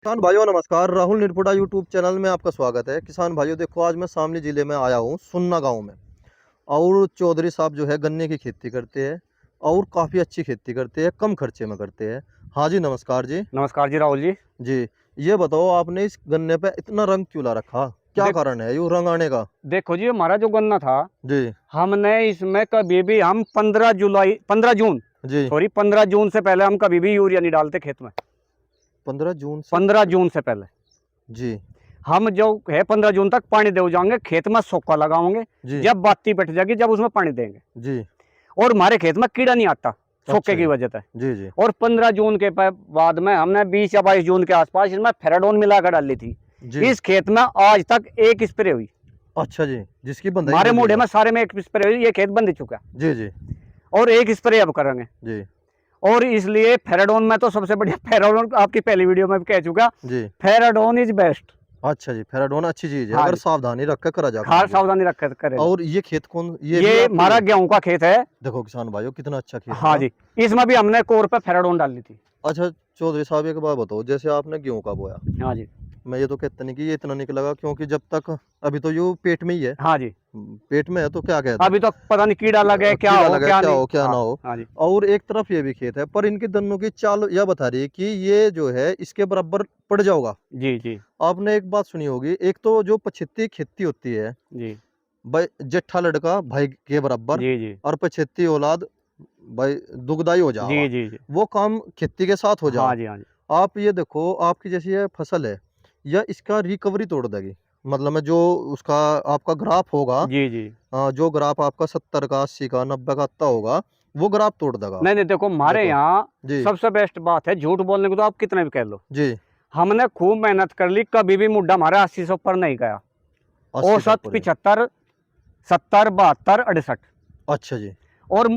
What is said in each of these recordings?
किसान भाइयों नमस्कार। राहुल निरपुड़ा यूट्यूब चैनल में आपका स्वागत है। किसान भाइयों देखो, आज मैं शामली जिले में आया हूँ, सुन्ना गांव में। और चौधरी साहब जो है गन्ने की खेती करते हैं और काफ़ी अच्छी खेती करते हैं, कम खर्चे में करते हैं। हाँ जी, नमस्कार जी। नमस्कार जी राहुल जी। जी, ये बताओ आपने इस गन्ने पे इतना रंग क्यों ला रखा? क्या कारण है यूँ रंग आने का? देखो जी, हमारा जो गन्ना था जी हमने इसमें कभी भी हम 15 जून से पहले हम कभी भी यूरिया नहीं डालते खेत में। 15 जून से 15 जून से पहले जी हम जो है 15 जून तक पानी दे जाएंगे, खेत में सोखा लगाओगे। जी जब बाती बैठ जाएगी जब उसमें पानी देंगे। जी। और हमारे खेत में कीड़ा नहीं आता सोखे अच्छा की जी। वजह से। जी जी और 15 जून के बाद में हमने 20 या 22 जून के आसपास इसमें फेराडोन मिलाकर डाली थी। जी। इस खेत में आज तक एक स्प्रे हुई। अच्छा जी, जिसकी बंदाई हमारे बोली मोढ़े है। में सारे में एक स्प्रे हुई, ये खेत बंद चुका जी जी और एक स्प्रे अब करेंगे जी और इसलिए फेराडोन में तो सबसे बढ़िया फेराडोन आपकी पहली वीडियो में भी कह चुका, जी। फेराडोन इज बेस्ट। अच्छा जी, फेराडोन अच्छी चीज है हाँ अगर जी, सावधानी रख कर करा जा खास काम। सावधानी रख कर करेगा। और ये खेत कौन, ये भी ये आपका ही हमारा है? गेहूं का खेत है। देखो किसान भाइयों, कितना अच्छा खेत है हाँ ना। जी, इसमें भी हमने कोर पे फेराडोन डाली थी। अच्छा चौधरी साहब, एक बात बताओ, जैसे आपने गेहूं का बोया, हाँ जी। मैं ये तो कहता नहीं कि ये इतना निकलेगा, क्योंकि जब तक अभी तो ये पेट में ही है। हाँ जी, पेट में है तो क्या कहते अभी तो पता नहीं कीड़ा लगे, क्या कीड़ा हो लगा, क्या क्या नहीं। हो क्या हाँ, ना हो। हाँ जी, और एक तरफ ये भी खेत है, पर इनके दोनों की चाल यह बता रही है कि ये जो है इसके बराबर पड़ जाओगा। जी जी आपने एक बात सुनी होगी, एक तो जो 75 खेती होती है जी भाई, जेठा लड़का भाई के बराबर, जी जी और 75 औलाद भाई दुगदाई हो जी जावा। जी जी। वो काम खेती के साथ हो हाँ जाओ। जी, हाँ जी, आप ये देखो, आपकी जैसी ये फसल है, यह इसका रिकवरी तोड़ देगी। मतलब में जो उसका आपका ग्राफ होगा, जी जी। जो ग्राफ आपका 70 का 80 का 90 का आता होगा, वो ग्राफ तोड़ देगा। नहीं नहीं, देखो हमारे देखो यहाँ जी सबसे बेस्ट बात है, झूठ बोलने को तो आप कितने भी कह लो। जी। हमने खूब मेहनत कर ली, कभी भी मुड्ढा हमारा 80 से ऊपर नहीं गया। 80 से औसत ऊपर है। 75, 70, 72, 68। अच्छा जी। और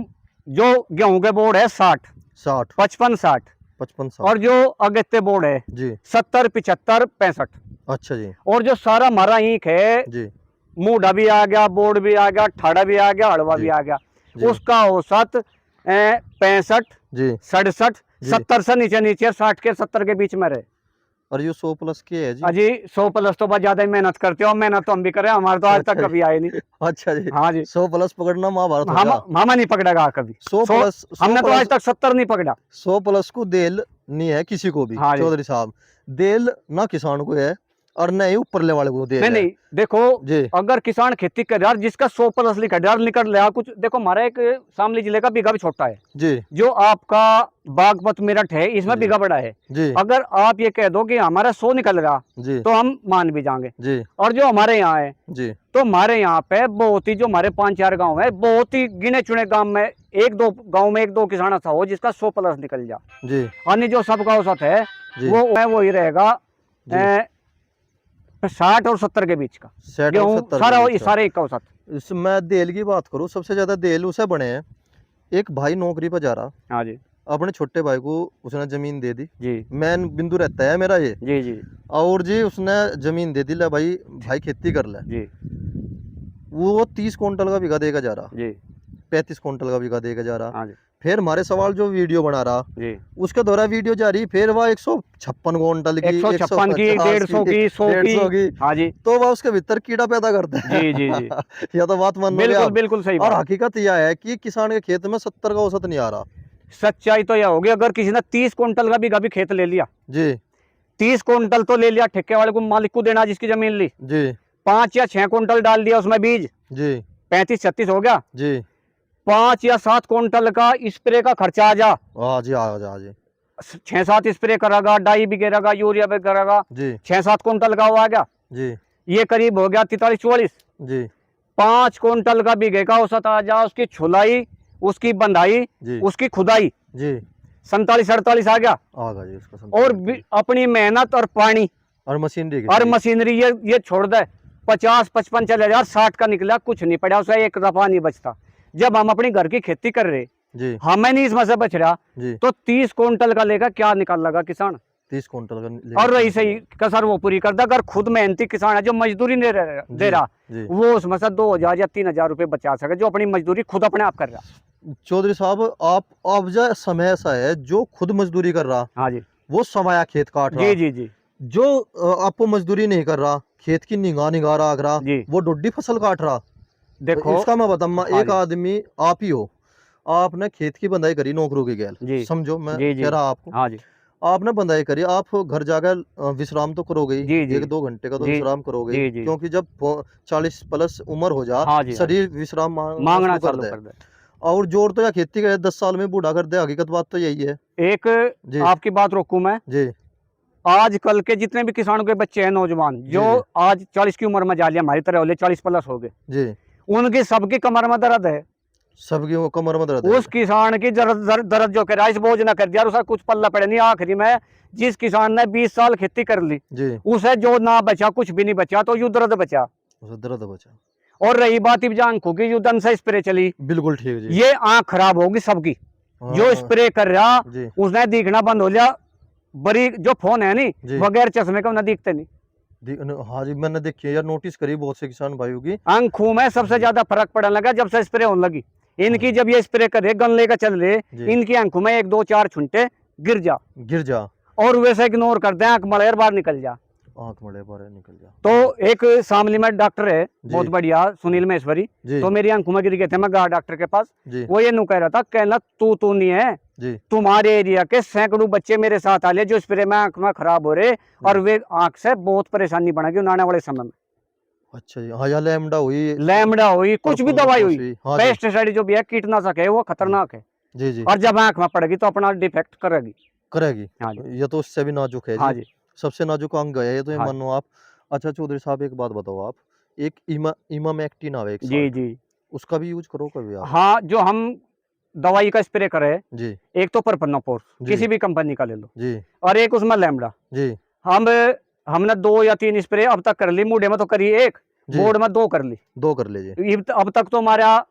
जो गेहूं के बोर्ड है 60, 60 55, 60। 55 और 60 जो अगेते बोर्ड है जी। 70, 75, 65। अच्छा जी। और जो सारा हमारा ईंख है, जी मूढ़ा भी आ गया, बोर्ड भी आ गया, ठाड़ा भी आ गया, हड़वा जी भी आ गया, जी उसका औसत 65, जी 67, जी। 70 से नीचे नीचे 60 के 70 के बीच में रहे। और ये 100 प्लस की है जी। अजी 100 प्लस तो बहुत ज्यादा ही मेहनत करते हो, मेहनत तो हम भी करें, हमारे तो आज तक अच्छा कभी आए नहीं। जी। अच्छा जी। हाँ जी, 100 प्लस पकड़ना महाभारत हो गया। मामा नहीं पकड़ेगा कभी 100 100। प्लस 100 हमने तो प्लस आज तक 70 नहीं पकड़ा। 100 प्लस को देल नहीं है किसी को भी हाँ जी। चौधरी साहब। देल ना किसान को है और न ही ऊपर ले वाले को देल नहीं है। नहीं, देखो जी अगर किसान खेती कर रहा है, जिसका 100 प्लस लिखा है, निकल रहा कुछ। देखो हमारा एक शामली जिले का बीघा भी छोटा है, जी जो आपका बागपत मेरठ है, इसमें जी बीघा बड़ा है। जी अगर आप ये कह दो कि हमारा 100 निकल रहा, जी तो हम मान भी जाएंगे। जी और जो हमारे यहाँ है, जी तो हमारे यहाँ पे बहुत ही, जो हमारे 5-4 गांव है, बहुत ही गिने चुने गांव में एक दो गांव में एक दो किसान ऐसा हो जिसका 100 प्लस निकल जा। जी अन्य जो सबका औसत है जी वो ही रहेगा जी। 60 और 70 के बीच का। 60 और गेहूं 70 सारा के बीच का। सारे एक का औसत। मैं देल की बात करूँ, सबसे ज्यादा देल उसे बने हैं। एक भाई नौकरी पर जा रहा, हाँ जी अपने छोटे भाई को उसने जमीन दे दी। जी मेन बिंदु रहता है मेरा ये। जी जी और जी उसने जमीन दे दी, ले भाई भाई खेती कर ले। जी वो 30 क्विंटल का बीघा देगा जा रहा, जी 35 क्विंटल का बीघा देगा जा रहा। हाँ जी फिर हमारे सवाल जो वीडियो बना रहा, जी। उसके द्वारा वीडियो जा रही, फिर वह 156 क्विंटल की, 156 की, 150 150 की, 100 150 की, की। हाँ जी तो वह उसके भीतर कीड़ा पैदा करता है। जी जी जी, या तो बात मान लोगे बिल्कुल आप। बिल्कुल सही और बात। हकीकत यह है कि किसान के खेत में 70 का औसत नहीं आ रहा। सच्चाई तो यह होगी, अगर किसी ने 30 क्विंटल का भी खेत ले लिया, जी 30 क्विंटल तो ले लिया, ठेके वाले को, मालिक को देना जिसकी जमीन ली, जी 5 या 6 क्विंटल डाल दिया उसमें बीज, जी 35-36 हो गया। जी 5 या 7 क्विंटल का स्प्रे का खर्चा आ जा, हाँ जी हाँ जी हाँ जी 6-7 स्प्रे करेगा, डाई भी गिरेगा, यूरिया भी करेगा, जी 6-7 क्विंटल का वो आ गया। जी ये करीब हो गया 43-44। जी 5 क्विंटल का बीघे का औसत आ जा, उसकी छुलाई, उसकी बंधाई, जी उसकी खुदाई, जी 47-48 आ गया। आ गया जी उसका और संतुलन। अपनी मेहनत और पानी और मशीनरी और मशीनरी, ये छोड़ दे, 50-55 चले जा, 60 का निकला, कुछ नहीं पड़ा उसे, एक दफा नहीं बचता। जब हम अपनी घर की खेती कर रहे, जी हमें नहीं इसमें से बच रहा, जी तो 30 क्विंटल का लेगा, क्या निकाल लगा किसान। 30 क्विंटल का और रही सही कसर वो पूरी कर दे। अगर खुद मेहनती किसान है जो मजदूरी नहीं दे रहा, जी। वो उसमें से 2000 या 3000 रुपए बचा सके, जो अपनी मजदूरी खुद अपने आप कर रहा। चौधरी साहब, आप अब जो समय ऐसा है जो खुद मजदूरी कर रहा, हाँ जी वो समाया खेत काट रहा, जी जी जी जो आपको मजदूरी नहीं कर रहा, खेत की निगाह निगाह रख रहा, जी वो डोडी फसल काट रहा, तो देखो। इसका मैं बताऊँ, हाँ एक जी आदमी आप ही हो, आपने खेत की बंदाई करी नौकरों की गैल, जी समझो मैं जी कह जी। रहा आपको, हाँ जी आपने बंदाई करी, आप घर जाकर विश्राम तो करोगे ही, जी जी 1-2 घंटे का तो जी विश्राम करोगे ही, जी जी। क्योंकि जब 40 प्लस उम्र हो जा, हाँ जी हाँ जी। शरीर विश्राम मांगना मांगना शुरू कर चालू दे। कर दे। और जोर तो या खेती का है, 10 साल में बूढ़ा कर दे, हकीकत बात तो यही है। एक जी, आपकी बात रोकूं मैं। जी, आजकल के जितने भी किसानों के बच्चे हैं नौजवान, जो जी, जी, आज 40 की उम्र में जा लिया, हमारी तरह वाले 40 प्लस हो गए, जी, उनकी सबकी कमर में दर्द है। सबकी वो कमर में दर्द है। उस किसान की दर्द जो कर, इस बोझ ना कर दिया, उसका कुछ पल्ला पड़े नहीं। आखिरी में जिस किसान ने 20 साल खेती कर ली, जी, उसे जो ना बचा, कुछ भी नहीं बचा, तो यूं दर्द बचा। उसे दर्द बचा। और रही बात इब्जा आंखों की, जो दन से स्प्रे चली, बिल्कुल ठीक जी। ये आंख खराब होगी सबकी। जो हाँ, स्प्रे कर रहा, जी, उसने दिखना बंद हो लिया। बड़ी जो फोन है नहीं, जी। बगैर चश्मे का ना दिखते नहीं। हाँ जी, मैंने देखी है यार, नोटिस करी बहुत से किसान भाइयों की। आंखों में सबसे जी, ज्यादा फर्क पड़ने लगा जब से स्प्रे होने लगी। हाँ इनकी जी, जब ये स्प्रे करे, गन लेकर चल रहे, जी, इनकी आंखों में 1 2 4 छुंटे गिर जा, गिर जा, और वैसे इग्नोर कर दे, आंख मलेर बाहर निकल जा। आँख मड़े बाहर निकल जा। तो एक शामली में डॉक्टर है बहुत जी, बढ़िया, सुनील महेश्वरी। जी, तो मेरी आंखों में गिर गए थे, मैं गया डॉक्टर के पास। जी, वो ये नु कह रहा था, कहना तू नहीं है, जी, तुम्हारे एरिया के सैकड़ों बच्चे मेरे साथ आ ले, जो स्प्रे में आंख में खराब हो रहे, और जी। वे आंख से बहुत परेशानी बढ़ेगी आने वाले समय में। अच्छा जी, हाँ, या लैम्डा हुई, लैमडा हुई, कुछ भी पर्पल दवाई नपोस हुई, हुई। हाँ जी, पेस्टिसाइड जो भी है, कीटनाशक है, वो जी, खतरनाक है। जी, जी, और जब आंख में पड़ेगी तो अपना डिफेक्ट करेगी। करेगी। हाँ जी ये तो उससे भी नाजुक है हाँ जी, जी सबसे नाजुक अंग है ये तो, ये हाँ मानो आप। अच्छा चौधरी साहब, एक बात बताओ आप, एक इमामेक्टिन आवे एक जी साल्ट, जी। उसका भी यूज़ करो कभी आप? हाँ, जो हम दवाई का स्प्रे करें, जी, एक तो परपन्नापोर, जी, किसी भी कंपनी का ले लो, जी, और एक उसमें लैम्बडा। जी, हम हमने 2 या 3 स्प्रे अब तक कर ली, मुंडे में तो करी एक, जी, बोर्ड में 2 कर ली। 2 कर लीजिए। अब तक तो हमारा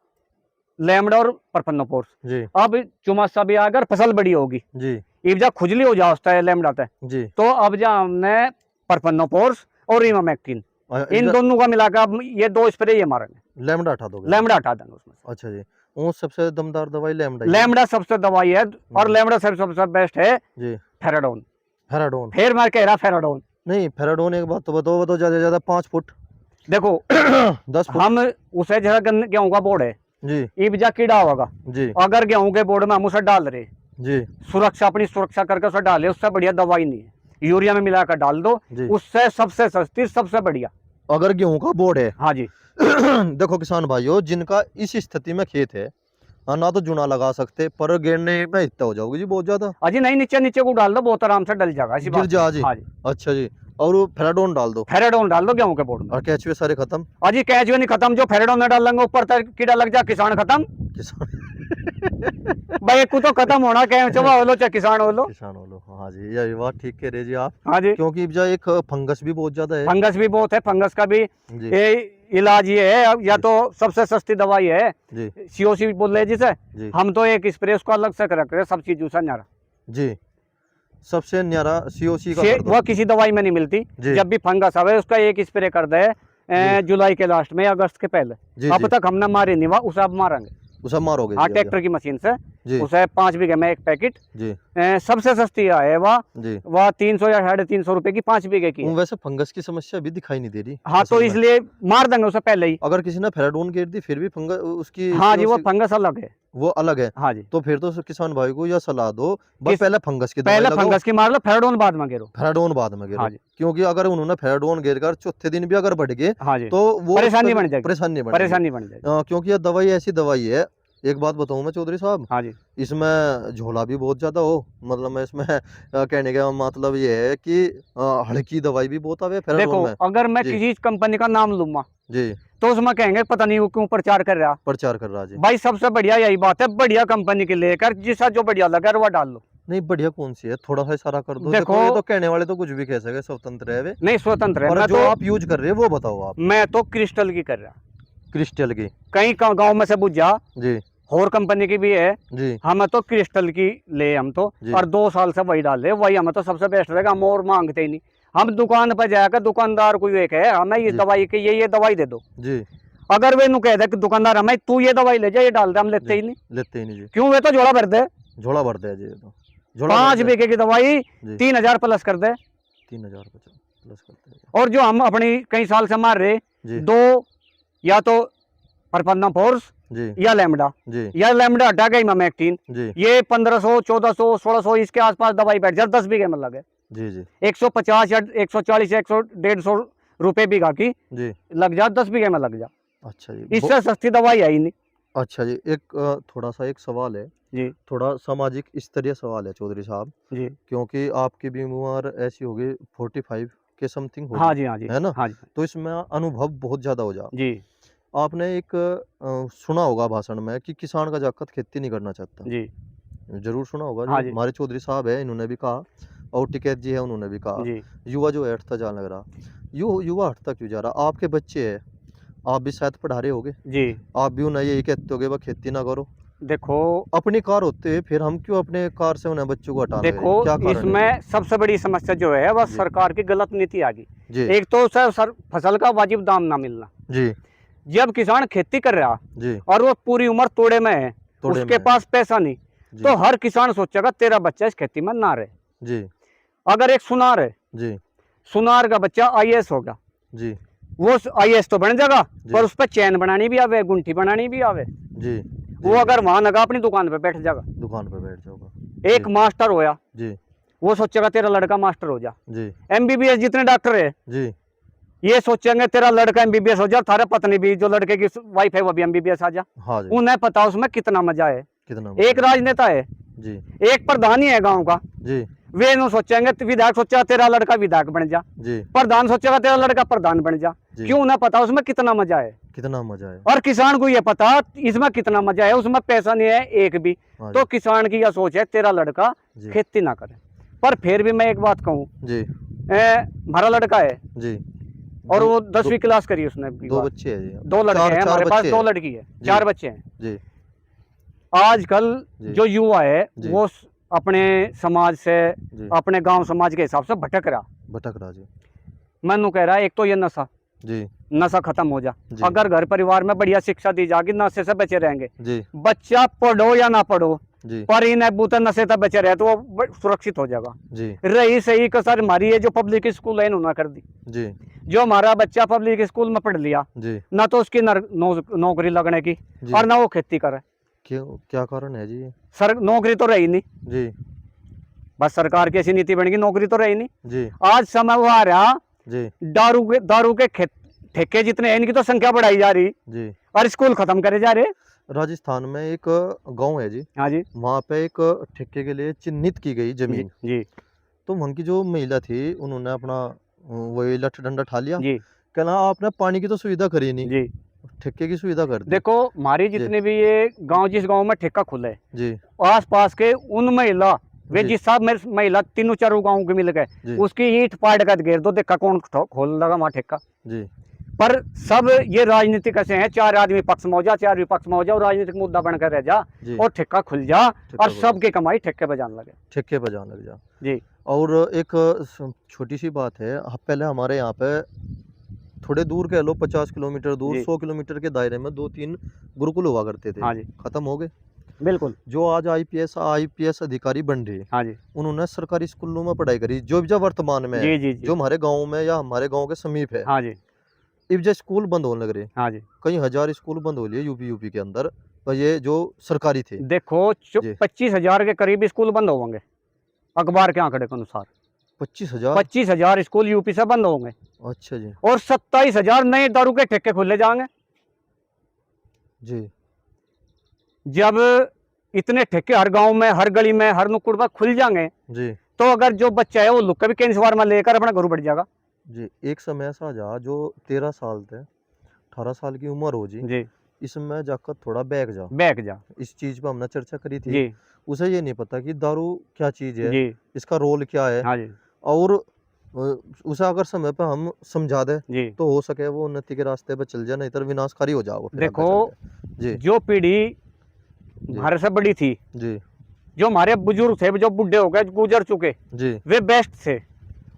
लैम्बडा और परपन्नापोर। जी, अब चुमासा भी आकर फसल बड़ी होगी, जी, इब जा खुजली हो जाता है लैम्बडा पे, जी। तो अब जा हमने परपन्नापोर्स और इमामेक्टिन, इन इधर दोनों का मिलाकर अब ये 2 स्प्रे ये मारेंगे। लैम्बडा हटा दोगे आप? लैम्बडा हटा देंगे उसमें से। अच्छा जी, वो सबसे दमदार दवाई लैम्बडा ही है? लैम्बडा सबसे दवाई है, और हुँ, लैम्बडा सबसे बेस्ट है जी, फेराडोन। फेराडोन। फिर मैं कह रहा फेराडोन। नहीं, फेराडोन एक बात तो बताओ ज़्यादा से ज़्यादा 5 फुट, देखो 10 फुट? हम उसे जरा गेहूं का बोर्ड है, जी, ईब जा कीड़ा होगा, जी, अगर गेहूं के बोर्ड में हम उसे डाल रहे, जी, सुरक्षा अपनी सुरक्षा करके उसे डाले, उससे बढ़िया दवाई नहीं है। यूरिया में मिलाकर डाल दो, जी। उससे सबसे सस्ती, सबसे बढ़िया। अगर गेहूँ का बोर्ड है, हाँ जी देखो किसान भाइयों, जिनका इस स्थिति में खेत है, ना तो जुना लगा सकते, पर गिरने में इतना हो जाओगे जी बहुत ज़्यादा। अजी नहीं, नीचे नीचे को डाल दो, बहुत आराम से डल जाएगा, ऐसी गिर बात जा नहीं। जी। हाँ जी, अच्छा जी, और वो फेराडोन डाल दो, फेराडोन डाल दो गेहूं के बोर्ड में। और केंचुए सारे खत्म। अजी कैचुए नहीं खत्म, जो फेराडोन में डालेंगे ऊपर तक कीड़ा लग जा, किसान खत्म। किसान भाई एक को तो खत्म होना, कैचुआ हो लो चाहे किसान हो लो। किसान हो लो, हाँ जी, ये बात ठीक कह रहे जी आप, हाँ जी, क्योंकि जो एक फंगस भी बहुत ज़्यादा है। फंगस भी बहुत है, फंगस का भी जी, ये इलाज ये है, या जी, तो सबसे सस्ती दवाई है जी, सीओसी बोल रहे जिसे, जी, हम तो एक स्प्रे उसको अलग से रख रहे हैं, सब चीज दूसरा न्यारा। जी, सबसे न्यारा सीओसी का कर दो। वो किसी दवाई में नहीं मिलती। जी, जब भी फंगस आवे उसका एक स्प्रे कर दे, जी, जुलाई के लास्ट में, अगस्त के पहले। जी, अब जी, तक हमने मारे नहीं, वह उसे अब मारेंगे। उसे मारोगे हाँ, जी अब ट्रैक्टर की मशीन से जी, उसे 5 बीघे में एक पैकेट। जी, सबसे सस्ती है जी। वह 300 या 350 रुपए की 5 बीघे की है। वैसे फंगस की समस्या भी दिखाई नहीं दे रही हाँ, तो असल में। इसलिए मार देंगे उसे पहले ही। अगर किसी ने फेराडोन गिर दी फिर भी फंगस उसकी हाँ जी, वो सीओसी फंगस अलग है। वो अलग है। हाँ जी, तो फिर तो किसान भाई को यह सलाह दो, बस किस पहले फंगस की दवाई पहले लगाओ, फंगस की मार लो, फेराडोन बाद में गिरो। फेराडोन बाद में गिरो। हाँ जी क्योंकि अगर उन्होंने फेराडोन गिर कर चौथे दिन भी अगर बढ़ गए हाँ जी, तो वो उस परेशानी पे बन जाएगी, परेशानी बनेगी। परेशानी बन जाएगी। क्योंकि यह दवाई ऐसी दवाई है, एक बात बताऊं मैं चौधरी साहब, हाँ जी इसमें झोला भी बहुत ज्यादा हो, मतलब मैं इसमें कहने का मतलब ये है कि हल्की दवाई भी बहुत आवे फेराडोन देखो, में। अगर मैं जी, किसी कंपनी का नाम लूंगा जी, तो उसमें कहेंगे पता नहीं वो क्यों प्रचार कर रहा। प्रचार कर रहा जी। भाई सबसे बढ़िया यही बात है, बढ़िया कंपनी की लेकर जिसका जो बढ़िया लगा वो डाल लो। नहीं, बढ़िया कौन सी है, थोड़ा सा इशारा कर दो। देखो, देखो ये तो कहने वाले तो कुछ भी कह सके, स्वतंत्र है वे, नहीं स्वतंत्र है, पर जो आप यूज कर रहे हो वो बताओ आप। मैं तो क्रिस्टल की कर रहा। क्रिस्टल की? कहीं गांव में से बुझ जा, जी, और कंपनी की भी है, जी, हमें तो क्रिस्टल की ले हम तो, जी, और 2 साल से वही डाल रहे, वही हमें तो सबसे बेस्ट रहेगा, हम और मांगते ही नहीं। हम दुकान पर जाकर दुकानदार को एक है, हमें ये जी, दवाई की ये दवाई दे दो, जी, अगर वे नु कह दे कि दुकानदार हमें तू ये दवाई ले जा, ये डाल दे, हम लेते जी, ही नहीं। लेते ही नहीं जी। क्यों, वे तो जोड़ा भर दे, झोला भरते हैं जी, ये तो झोला 5 भरते हैं बीघे की दवाई जी। 3000 प्लस कर दे। 3000 प्लस करते हैं और जो हम अपनी कई साल से मार रहे जी। दो, या तो परपन्ना फोर्स जी या लैम्डा, जी या लैम्डा हटा गई मैमेक्टिन, जी ये 1500 1400 1600 इसके आसपास दवाई बैठ जाए 10 बीघे में लगे। जी जी 150 या 140 या 100 150 रुपए बीघा की जी। लग जा, 10 बीघे में लग जा, अच्छा जी इससे सस्ती दवाई है ही नहीं। अच्छा जी, एक थोड़ा सा एक सवाल है, जी थोड़ा सामाजिक स्तरीय सवाल है चौधरी साहब, जी। क्योंकि आपकी भी उम्र ऐसी होगी 45 के समथिंग हाँ होगी, जी, हाँ जी, है ना? हाँ जी, तो इसमें अनुभव बहुत ज़्यादा हो जा। जी आपने एक सुना होगा भाषण में कि किसान का जाकत खेती नहीं करना चाहता। जी, ज़रूर सुना होगा, हाँ जो जी, हमारे चौधरी साहब है इन्होंने भी कहा और टिकैत जी है उन्होंने भी कहा, जी युवा जो है हटता जाने लग रहा। युवा हटता क्यों जा रहा? आपके बच्चे हैं, आप भी शायद पढ़ा रहे होगे, जी। आप भी उन्हें यही कहते होगे भाई खेती ना करो। देखो अपनी कार होते हुए फिर हम क्यों अपने कार से उन्हें बच्चों को हटाने लगे? देखो क्या कारण है इसमें जी? सबसे बड़ी समस्या जो है वह जी, सरकार की गलत नीति आ गई। जी, एक तो सर फसल का वाजिब दाम ना मिलना। जी, जब किसान खेती कर रहा जी, और वो पूरी उम्र तोड़े में है, तोड़े उसके में है। पास पैसा नहीं, जी, तो हर किसान सोचेगा तेरा बच्चा इस खेती में ना रहे। जी, अगर एक सुनार है, जी, सुनार का बच्चा आईएएस होगा, जी, वो आईएएस तो बन जाएगा, जी, पर उस पर चैन बनानी भी आवे, गुंठी बनानी भी आवे। जी, वो जी, अगर वहां लगा अपनी दुकान पे बैठ जाएगा। दुकान पे बैठ जाओगा। एक जी, मास्टर होया, जी, वो सोचेगा तेरा लड़का मास्टर हो जा। जी, एमबीबीएस जितने डॉक्टर है, जी, ये सोचेंगे तेरा लड़का एमबीबीएस हो जा, थारा पत्नी भी जो लड़के की वाइफ है वो भी एमबीबीएस आ जा। हाँ जी, उन्हें पता उसमें कितना मजा है। कितना एक मतलब? राजनेता है, जी, एक प्रधान ही है गांव का, जी, वे नु सोचेंगे विधायक सोचेगा तेरा लड़का विधायक बन जा, जी, प्रधान सोचेगा तेरा लड़का प्रधान बन जा। जी, क्यों? उन्हें पता उसमें कितना मजा है। कितना मजा है। और किसान को ये पता इसमें कितना मजा है, उसमें पैसा नहीं है एक भी। हाँ तो जी, किसान की यह सोच है तेरा लड़का जी, खेती ना करे। पर फिर भी मैं एक बात कहूँ, जी, हमारा लड़का है जी, और दो वो दो 10वीं क्लास करी उसने अगली 2 बार। बच्चे हैं जी। 2 लड़के 4 हैं 4 हमारे पास, बच्चे 2 हैं। लड़की है, जी, 4 बच्चे हैं। जी, आजकल जी, जो युवा है जी, वो अपने समाज से, जी, अपने गांव समाज के हिसाब से भटक रहा। भटक रहा जी। मैं कह रहा है एक तो ये नशा जी, नशा खत्म हो जा। जी, अगर घर परिवार में बढ़िया शिक्षा दी जाएगी, नशे से बचे रहेंगे। जी, बच्चा पढ़ो या ना पढ़ो, जी, पर इन बूते नशे तक बचे रहे तो वो सुरक्षित हो जाएगा। जी, रही सही कसर हमारी ये जो पब्लिक स्कूल है इन्होंने कर दी। जी, जो हमारा बच्चा पब्लिक स्कूल में पढ़ लिया, जी, ना तो उसकी नौकरी लगने की जी। और ना वो खेती करे। क्यों, क्या कारण है जी? सर नौकरी तो रही नहीं, जी, बस सरकार की ऐसी नीति बन गई, नौकरी तो रही नहीं। जी, आज समय वो आ रहा, जी, दारू के ठेके जितने हैं इनकी तो संख्या बढ़ाई जा रही जी। और स्कूल खत्म करे जा रहे। राजस्थान में एक गाँव है जी, हाँ जी, वहाँ पे एक ठेके के लिए चिन्हित की गई जी ज़मीन। जी तो वहाँ की जो महिला थी, उन्होंने अपना वही लठ डंडा उठा लिया, जी कहना आपने पानी की तो सुविधा करी नहीं, जी। ठेके की सुविधा कर दी। देखो हमारी जी, जितने भी ये गांव, जिस गांव में ठेका खुला है, जी, आस पास के उन महिला, वे जी, जिस साहब मेरे महिला तीनों चारों गांव के मिल गए, जी, उसकी ईंट पाट कर घेर दो, देखा कौन खोल लगा वहां ठेका। जी, पर सब ये राजनीतिक ऐसे हैं, 4 आदमी पक्ष में हो जा, 4 विपक्ष में हो जा और राजनीतिक मुद्दा बनकर रह जा जी, और ठेका खुल जा ठेका और खुल सबकी कमाई ठेके पे जाने लगे। ठेके पे जाने लग जा। जी और एक छोटी सी बात है, पहले हमारे यहाँ पे थोड़े दूर कह लो 50 किलोमीटर दूर, जी 100 किलोमीटर के दायरे में 2-3 गुरुकुल हुआ करते थे, हाँ जी, खत्म हो गए। बिल्कुल जो आज आईपीएस अधिकारी बन रहे, हाँ जी, उन्होंने सरकारी स्कूलों में पढ़ाई करी, जो जो वर्तमान में है, जी जी जी जो हमारे गांव में या हमारे गांव के समीप है, हाँ जी, अब जो स्कूल बंद होने लग रहे, हाँ जी। कई हजार स्कूल बंद हो लिए यूपी के अंदर, पर ये जो सरकारी थे। देखो जी, 25,000 के करीब स्कूल बंद होंगे अखबार के आंकड़े के अनुसार। 25,000। 25,000 स्कूल यूपी से बंद होंगे अच्छा जी, और 27,000 नए दारू के ठेके खुले जाएंगे। जी, जब इतने ठेके हर गांव में, हर गली में, हर नुक्कड़ पर खुल जाएंगे, जी, तो अगर जो बच्चा है वो लुक भी केंसवार में लेकर अपना घर बढ़ जाएगा। जी। एक समय ऐसा जा जो 13 साल थे, 18 साल की उम्र हो जी, जी इसमें जाकर थोड़ा बैग जा। बैठ जा। इस चीज़ पे हमने चर्चा करी थी। जी उसे ये नहीं पता कि दारू क्या चीज़ है, जी इसका रोल क्या है, हाँ जी और उसे अगर समय पे हम समझा दें, जी। तो हो सके वो उन्नति के रास्ते पे चल जाए, नहीं तो विनाशकारी हो जाओ फिर आगे देखो चल के। जी, जो पीढ़ी जी, हमारे से बड़ी थी, जी, जो हमारे बुजुर्ग थे, जो बुढ़े हो गए, गुजर चुके, जी, वे बेस्ट थे।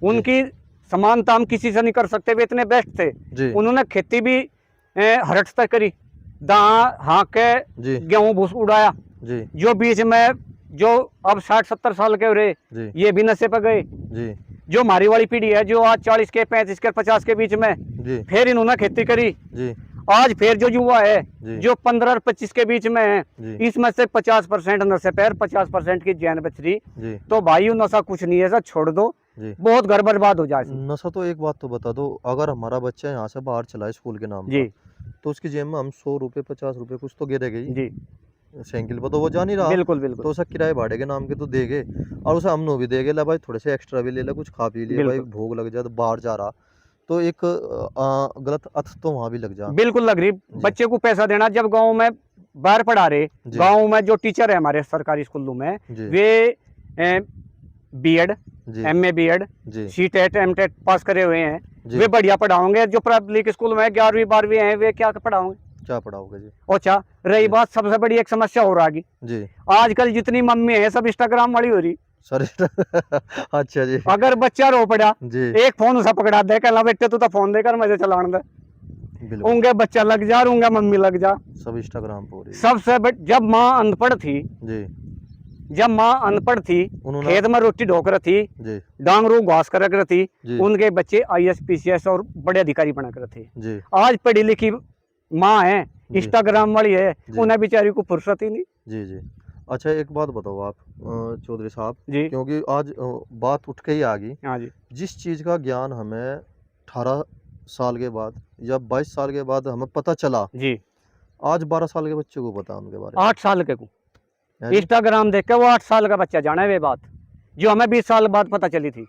उनकी समानता हम किसी से नहीं कर सकते, वे इतने बेस्ट थे। जी, उन्होंने खेती भी हरट तक करी, दाँ हाँ के जी, गेहूं भूस उड़ाया। जी, जो बीच में जो अब 60-70 साल के हो रहे, जी, ये भी नशे पे गए। जी, जो हमारी वाली पीढ़ी है, जो आज 40 के 35 के 50 के बीच में, जी फिर इन्होंने खेती करी। जी आज फिर जो युवा है, जी जो 15 और 25 के बीच में है, जी इसमें से 50% नशे पैर, 50% की जैन बच रही। जी तो भाई वो नशा कुछ नहीं है, ऐसा छोड़ दो, जी। बहुत घर बर्बाद हो जाए इसमें। नशा तो एक बात तो बता दो, अगर हमारा बच्चा यहाँ से बाहर चला है स्कूल के नाम जी पर, तो उसकी जेब में हम 100 रुपये 50 रुपये कुछ तो गिरेगा ही। जी साइकिल पर तो वो जा नहीं रहा, बिल्कुल तो बिल्कुल उसे किराए भाड़े के नाम के तो देगे, और उसे हमनो भी देगे, ला भाई थोड़े से एक्स्ट्रा भी ले ले, कुछ खा पी लिए भाई, बिल्कुल भूख लग जाए तो बाहर जा रहा, तो एक गलत अर्थ तो वहाँ भी लग जा। बिल्कुल लग रही। जी बच्चे को पैसा देना, जब गांव में बाहर पढ़ा रहे, जी गांव में जो टीचर है हमारे सरकारी स्कूलों में, जी वे बीएड, जी एमए बीएड, जी सीटेट एमटेट पास करे हुए हैं, जी। वे बढ़िया पढ़ाओगे। जो पब्लिक स्कूल में 11वीं 12वीं हैं, वे क्या पढ़ाओगे? क्या पढ़ाओगे जी? अच्छा, रही जी बात सबसे बड़ी एक समस्या और आ गई, जी आजकल जितनी मम्मी है सब इंस्टाग्राम वाली हो रही। सर अच्छा जी अगर बच्चा रो पड़ा, जी एक फोन उसे पकड़ा दे, कहना बेटे तू तो फोन देकर मजे चलाने दे, बिल्कुल, उनके बच्चा लग जा, उनके मम्मी लग जा। सब इंस्टाग्राम पर हो रही है। सबसे जब माँ अनपढ़ थी, जी जब माँ अनपढ़ थी, उन्होंने खेत में रोटी ढोक रही थी, जी डांगरू घास कर रही थी, जी उनके बच्चे आईएएस पीसीएस और बड़े अधिकारी बना कर थे। जी आज पढ़ी लिखी माँ है, जी इंस्टाग्राम वाली है, जी उन्हें बेचारी को फुर्सत ही नहीं। जी जी। अच्छा एक बात बताओ आप चौधरी साहब, जी क्योंकि आज बात उठ के ही आ गई, हाँ जी जिस चीज़ का ज्ञान हमें 18 साल के बाद या 22 साल के बाद हमें पता चला, जी, आज 12 साल के बच्चे को पता उनके बारे में 8 साल के को है जी? इंस्टाग्राम देख के वो 8 साल का बच्चा जाना है वे बात, जो हमें 20 साल बाद पता चली थी।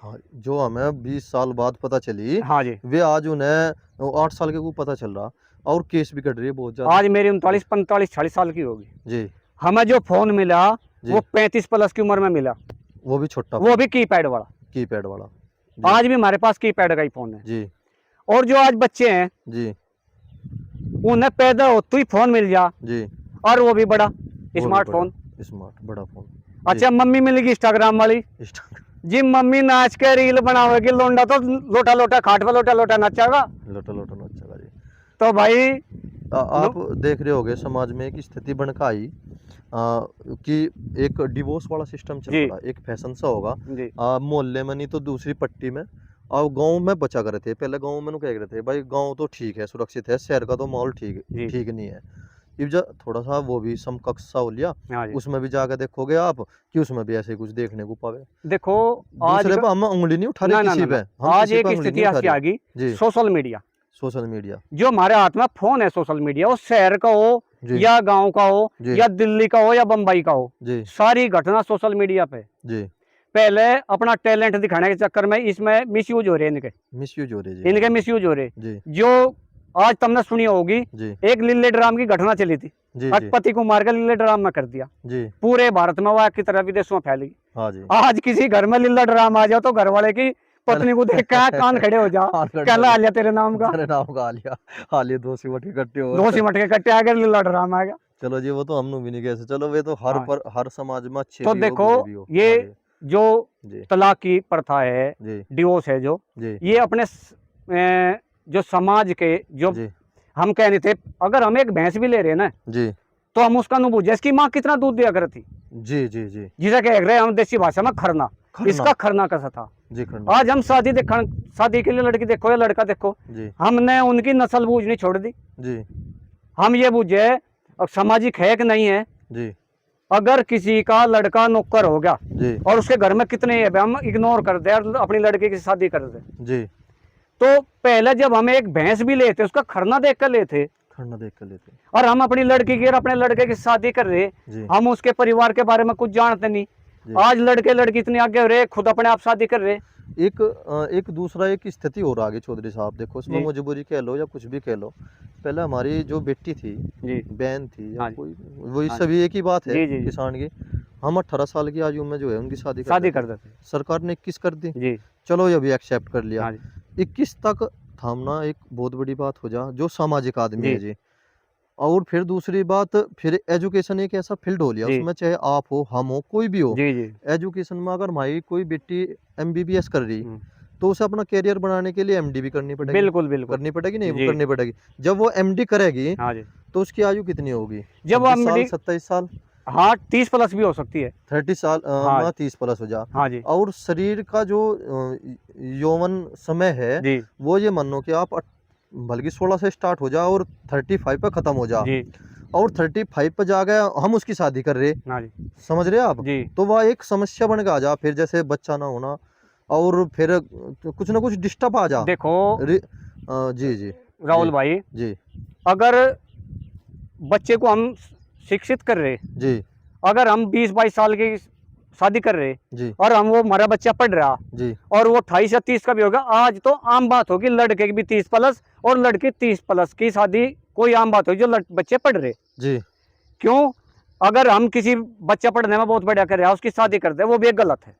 हाँ, जो हमें 20 साल बाद पता चली, हाँ जी, वे आज उन्हें 8 साल के को पता चल रहा, और केस भी कट रही है बहुत ज़्यादा। आज मेरी 39 45 40 साल की होगी। जी हमें जो फोन मिला जी वो 35 प्लस की उम्र में मिला, वो भी छोटा वो भी कीपैड वाला। कीपैड वाला। जी आज भी हमारे पास कीपैड का ही फोन है। जी और जो आज बच्चे हैं, जी उन्हें पैदा होते ही फोन मिल जा, जी और वो भी बड़ा वो भी स्मार्टफोन। बड़ा स्मार्ट बड़ा फोन। अच्छा, मम्मी मिलेगी इंस्टाग्राम वाली, इंस्टाग्राम जी मम्मी नाच के रील बनावेगी, लोंडा तो लोटा लोटा खाट पे लोटा लोटा नचागा। लोटा लोटा नचागा जी। तो भाई आप देख रहे होगे समाज में एक स्थिति बन के आई, कि एक डिवोर्स वाला सिस्टम चल जी रहा, एक फैशन सा होगा, जी मोहल्ले में नहीं तो दूसरी पट्टी में, और गांव में बचा कर थे। पहले गांव में कह रहे थे भाई गांव तो ठीक है, सुरक्षित है, शहर का तो माहौल ठीक जी ठीक नहीं है। अब जब थोड़ा सा वो भी समकक्ष सा हो लिया, हाँ जी। उसमें भी जाकर देखोगे आप कि उसमें भी ऐसे कुछ देखने को पावे। देखो आज दूसरे पे हम उंगली नहीं उठा ना रहे ना किसी ना, पे, ना। हम आज किसी एक पे उंगली स्थिति नहीं उठा ऐसी आ रहे। गई, जी सोशल मीडिया, सोशल मीडिया। जो हमारे हाथ में फोन है, सोशल मीडिया, वो शहर का हो जी या गांव का हो जी या दिल्ली का हो या बम्बई का हो, जी सारी घटना सोशल मीडिया पे। जी पहले अपना टैलेंट दिखाने के चक्कर में इसमें मिसयूज हो रहे हैं, इनके मिसयूज हो रही जी। इनके मिसयूज हो रहे। जी जो आज तुमने सुनी होगी, जी एक लिल्ले ड्राम की घटना चली थी, जी जी अटपति को मार कर लिल्ले ड्राम में कर दिया, जी पूरे भारत में वह की तरह विदेशों में फैली। हाँ जी। आज किसी घर में लिल्ला ड्राम आ जाओ तो घर वाले की पत्नी को देख के कान खड़े हो जा, कान खड़े कहला हो आ लिया तेरे नाम का, तेरे नाम का आ लिया 2 सिमट इकट्ठे हो दो सिमट के कट्टे आ गए, लिल्ला ड्राम आ गया। चलो जी, वो तो हमनु भी नहीं कैसे, चलो वे तो हर हाँ। पर हर समाज में अच्छे तो भी हो, देखो बुरे भी हो। ये हाँ जो जी जी तलाक की प्रथा है, जी डिवोर्स है, जो जी ये अपने जो समाज के जो जी हम कह रहे थे, अगर हम एक भैंस भी ले रहे हैं ना, जी तो हम उसका नु पूछे इसकी माँ कितना दूध दिया करती, जी जी जी जिसे कह रहे हैं हम देसी भाषा में खरना, खरना। इसका खरना कैसा था। जी खन्ना आज हम शादी के लिए लड़की देखो या लड़का देखो, जी हमने उनकी नस्ल बूझनी छोड़ दी, जी हम ये बूझे अब सामाजिक है कि नहीं है। जी अगर किसी का लड़का नौकर हो गया जी और उसके घर में कितने है, हम इग्नोर कर दे और अपनी लड़की की शादी कर दे। जी तो पहले जब हम एक भैंस भी लेते उसका खरना देख कर लेते, खन्ना देख कर लेते। और हम अपनी लड़की की और अपने लड़के की शादी कर रहे, जी हम उसके परिवार के बारे में कुछ जानते नहीं। जी। आज लड़के लड़की इतने आगे हो रहे, खुद अपने आप शादी कर रहे। एक दूसरा एक स्थिति और आगे चौधरी साहब, देखो इसमें जी। मजबूरी कह लो या कुछ भी कह लो, पहले हमारी जो बेटी थी, जी बहन थी या हाँ जी। कोई, वही हाँ सभी एक ही बात है जी, जी, जी। किसान की, हम 18 साल की आयु में जो है उनकी शादी शादी देते कर हैं। देते। सरकार ने 21 कर दी, जी चलो ये भी एक्सेप्ट कर लिया। हाँ जी 21 तक थामना एक बहुत बड़ी बात हो जा, जो सामाजिक आदमी जी। है जी। और फिर दूसरी बात, फिर एजुकेशन एक ऐसा फील्ड हो लिया, जी। उसमें चाहे आप हो हम हो कोई भी हो, जी जी एजुकेशन में अगर हमारी कोई बेटी एमबीबीएस कर रही, हम्म, तो उसे अपना करियर बनाने के लिए एमडी भी करनी पड़ेगी। बिल्कुल बिल्कुल करनी पड़ेगी नहीं, वो जी। करनी पड़ेगी। जब वो एमडी करेगी हाँ जी, तो उसकी आयु कितनी होगी? जब वो 26 साल MD 27 साल। हाँ 30 प्लस भी हो सकती है। 30 साल हाँ। में 30 प्लस हो जा। हाँ जी और शरीर का जो यौवन समय है जी वो ये मानो कि आप बल्कि 16 से स्टार्ट हो जा और 35 पे खत्म हो जा, जी। और 35 पे जा गए हम उसकी शादी कर रहे, हाँ जी समझ रहे हैं आप, जी। तो वह एक समस्या बन के आ जा, फिर जैसे बच्चा ना होना और फिर कुछ ना कुछ डिस्टर्ब आ जा। देखो जी जी राहुल जी भाई, जी अगर बच्चे को हम शिक्षित कर रहे, जी अगर हम 20-22 साल की शादी कर रहे जी और हम वो हमारा बच्चा पढ़ रहा जी और वो 28 या 30 का भी होगा, आज तो आम बात होगी लड़के की भी 30 प्लस और लड़की 30 प्लस की शादी कोई आम बात होगी जो बच्चे पढ़ रहे। जी। क्यों? अगर हम किसी बच्चा पढ़ने में बहुत बढ़िया कर रहा है उसकी शादी करते हैं, वो भी एक गलत है।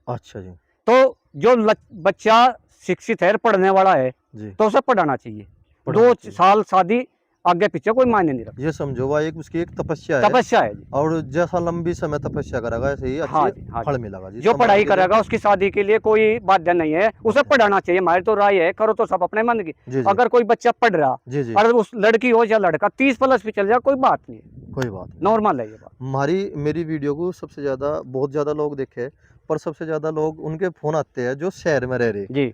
अच्छा जी तो जो बच्चा शिक्षित है, पढ़ने वाला है, जी। तो उसे पढ़ाना चाहिए। पढ़ाना 2 चाहिए। साल शादी आगे पीछे कोई मायने नहीं रखता। ये समझो वह एक उसकी एक तपस्या है, तपस्या है जी। और जैसा लंबी समय तपस्या करेगा ऐसे ही हाँ अच्छे जी हाँ फल जी। मिलेगा जी जो समाज पढ़ाई के लिए। करेगा उसकी शादी के लिए कोई बाध्य नहीं है, उसे बाध्य पढ़ाना चाहिए। हमारी तो राय है, करो तो सब अपने मन की। जी जी अगर कोई बच्चा पढ़ रहा जी जी और उस लड़की हो या लड़का 30 प्लस भी चल जाए, कोई बात नहीं है, कोई बात नहीं। नॉर्मल है ये बात। मेरी वीडियो को सबसे ज़्यादा बहुत ज़्यादा लोग देखे, पर सबसे ज़्यादा लोग उनके फ़ोन आते हैं जो शहर में रह रहे। जी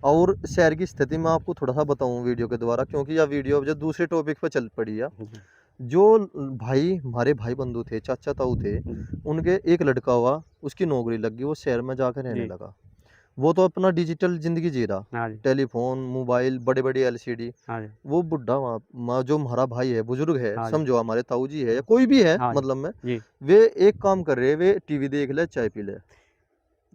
और शहर की स्थिति मैं आपको थोड़ा सा बताऊं वीडियो के द्वारा, क्योंकि यह वीडियो जो दूसरे टॉपिक पे चल पड़ी है। जो भाई हमारे भाई बंधु थे, चाचा ताऊ थे, उनके एक लड़का हुआ, उसकी नौकरी लग गई, वो शहर में जाकर रहने जी लगा। वो तो अपना डिजिटल जिंदगी जी रहा, हाँ जी टेलीफोन, मोबाइल, बड़े बड़े एलसीडी। हाँ जी वो बुढ़ा जो हमारा भाई है, बुजुर्ग है, हाँ जी समझो हमारे ताऊ जी है या कोई भी है, हाँ जी मतलब में जी वे एक काम कर रहे हैं, वे टीवी देख ले, चाय पी ले,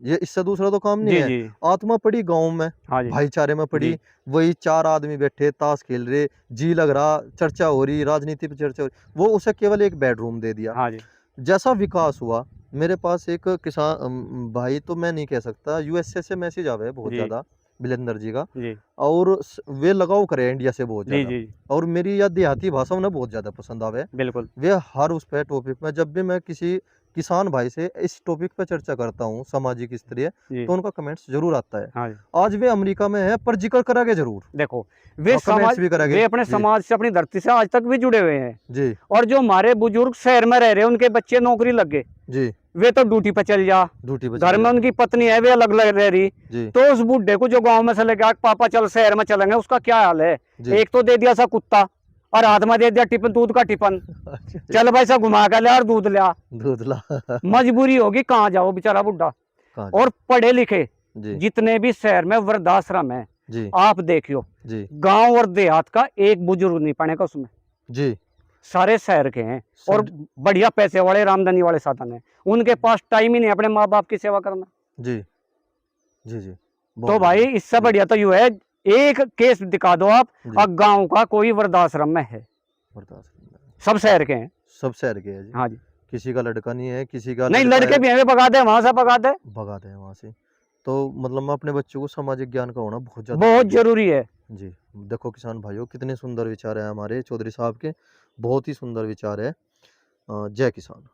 ये इससे दूसरा तो काम नहीं जी है। जी आत्मा पड़ी गांव में, हाँ जी भाईचारे में पड़ी, जी वही 4 आदमी बैठे ताश खेल रहे, जी लग रहा, चर्चा हो रही, राजनीति पे चर्चा हो रही, वो उसे केवल एक बेडरूम दे दिया। हाँ जी जैसा विकास हुआ, मेरे पास एक किसान भाई, तो मैं नहीं कह सकता, यूएसए से मैसेज आवे बहुत जी ज़्यादा, बिलेंदर जी का, जी और वे लगाव करे इंडिया से बहुत जी ज़्यादा, जी और मेरी यह देहाती भाषा उन्हें बहुत ज़्यादा पसंद आवे। बिल्कुल वे हर उस पे टॉपिक में, जब भी मैं किसी किसान भाई से इस टॉपिक पे चर्चा करता हूँ सामाजिक स्तरीय, जी तो उनका कमेंट्स जरूर आता है। हाँ जी। आज वे अमेरिका में है, पर जिक्र करेंगे जरूर, देखो वे और समाज, कमेंट्स भी करेंगे वे अपने जी समाज से, अपनी धरती से आज तक भी जुड़े हुए हैं। जी और जो हमारे बुजुर्ग शहर में रह रहे हैं, उनके बच्चे नौकरी लग गए, जी। वे तो ड्यूटी पे चल जा, ड्यूटी पे घर चले में जाओ उनकी पत्नी है, वे अलग लग रह रही। जी तो उस बूढ़े को जो गांव में से लेके पापा चल शहर में चलेंगे, उसका क्या हाल है? जी। एक तो दे दिया सा कुत्ता और हाथ में दे दिया टिफिन, दूध का टिफिन, चल भाई सा घुमा के ले और दूध लिया। दूधला मजबूरी होगी, कहाँ जाओ बेचारा बुढ़ा। कहाँ और पढ़े लिखे जी जितने भी शहर में वृद्धाश्रम है, जी आप देखियो, जी गांव और देहात का एक बुजुर्ग नहीं पड़ेगा उसमें, जी। सारे शहर के हैं। और सब बढ़िया पैसे वाले, रामधनी वाले साधन है, उनके पास टाइम ही नहीं अपने माँ बाप की सेवा करना। जी जी जी। तो बहुत भाई बढ़िया इससे जी बढ़िया तो यू है, एक केस दिखा दो आप, जी। और गांव का कोई वृद्धाश्रम में है, बर्दाश्त नहीं है। सब शहर के हैं। सब शहर के है जी, हाँ जी, किसी का लड़का नहीं है, किसी का नहीं लड़का लड़के है, भी हैं, वे भगा दे वहां से, भगा दे। भगाते हैं वहां से। तो मतलब मैं अपने बच्चों को सामाजिक ज्ञान का होना बहुत ज्यादा बहुत जरूरी है जरूरी है। जी। देखो किसान भाइयों, कितने सुंदर विचार है हमारे चौधरी साहब के, बहुत ही सुंदर विचार है। जय किसान।